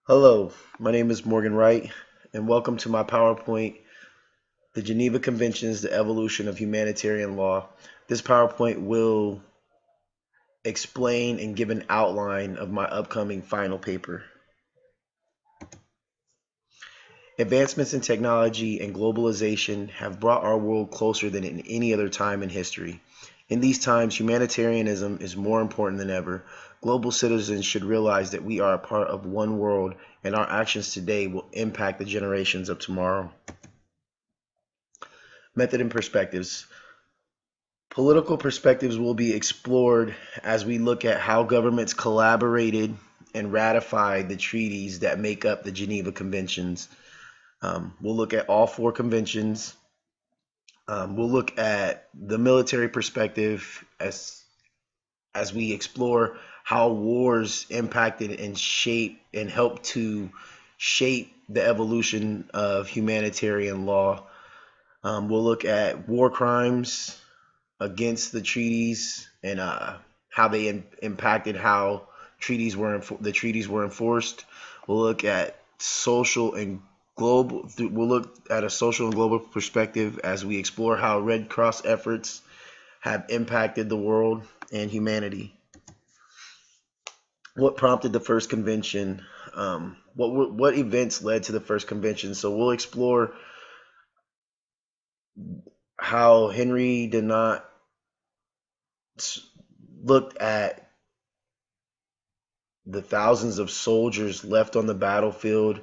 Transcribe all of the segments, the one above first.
Hello, my name is Morgan Wright, and welcome to my PowerPoint, The Geneva Conventions, the Evolution of Humanitarian Law. This PowerPoint will explain and give an outline of my upcoming final paper. Advancements in technology and globalization have brought our world closer than in any other time in history. In these times, humanitarianism is more important than ever. Global citizens should realize that we are a part of one world, and our actions today will impact the generations of tomorrow. Method and perspectives. Political perspectives will be explored as we look at how governments collaborated and ratified the treaties that make up the Geneva Conventions. We'll look at all four conventions. We'll look at the military perspective as we explore how wars impacted and shaped and helped to shape the evolution of humanitarian law. We'll look at war crimes against the treaties and how they impacted how the treaties were enforced. We'll look at social and global. We'll look at a social and global perspective as we explore how Red Cross efforts have impacted the world and humanity. What prompted the first convention? What events led to the first convention? So we'll explore how Henry did not looked at the thousands of soldiers left on the battlefield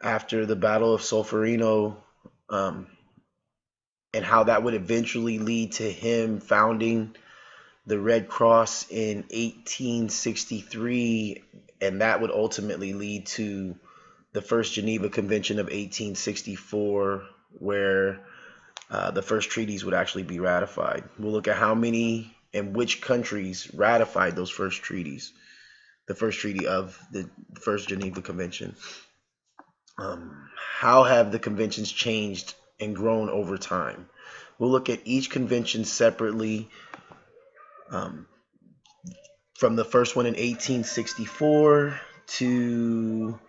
after the Battle of Solferino, and how that would eventually lead to him founding the Red Cross in 1863, and that would ultimately lead to the first Geneva Convention of 1864, where the first treaties would actually be ratified. We'll look at how many and which countries ratified those first treaties, the first treaty of the first Geneva Convention. How have the conventions changed and grown over time? We'll look at each convention separately, from the first one in 1864 to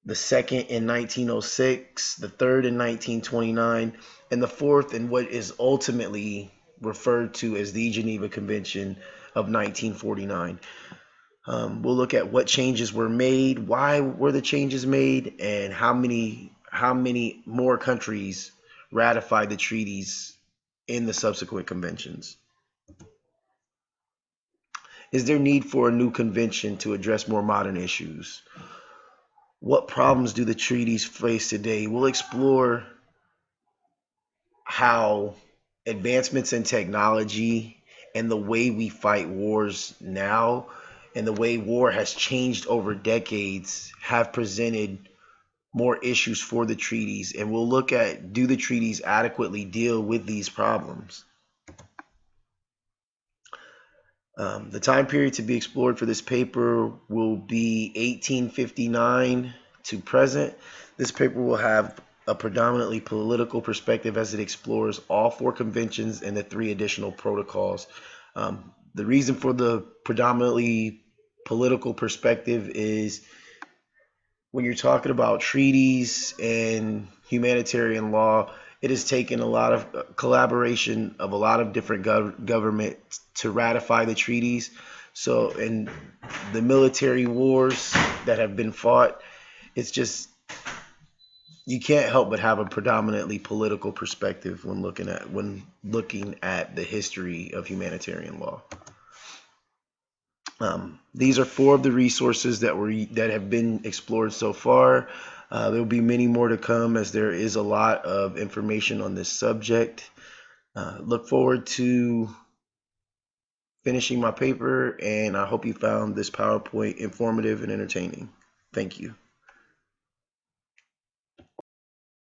the second in 1906, the third in 1929, and the fourth in what is ultimately referred to as the Geneva Convention of 1949. We'll look at what changes were made, why were the changes made, and how many more countries ratified the treaties in the subsequent conventions. Is there need for a new convention to address more modern issues? What problems do the treaties face today? We'll explore how advancements in technology and the way we fight wars now and the way war has changed over decades have presented more issues for the treaties. And we'll look at, do the treaties adequately deal with these problems? The time period to be explored for this paper will be 1859 to present. This paper will have a predominantly political perspective as it explores all four conventions and the three additional protocols. The reason for the predominantly political perspective is when you're talking about treaties and humanitarian law, it has taken a lot of collaboration of a lot of different governments to ratify the treaties. So in the military wars that have been fought, it's just, you can't help but have a predominantly political perspective when looking at the history of humanitarian law. These are four of the resources that have been explored so far. There will be many more to come as there is a lot of information on this subject. Look forward to finishing my paper, and I hope you found this PowerPoint informative and entertaining. Thank you.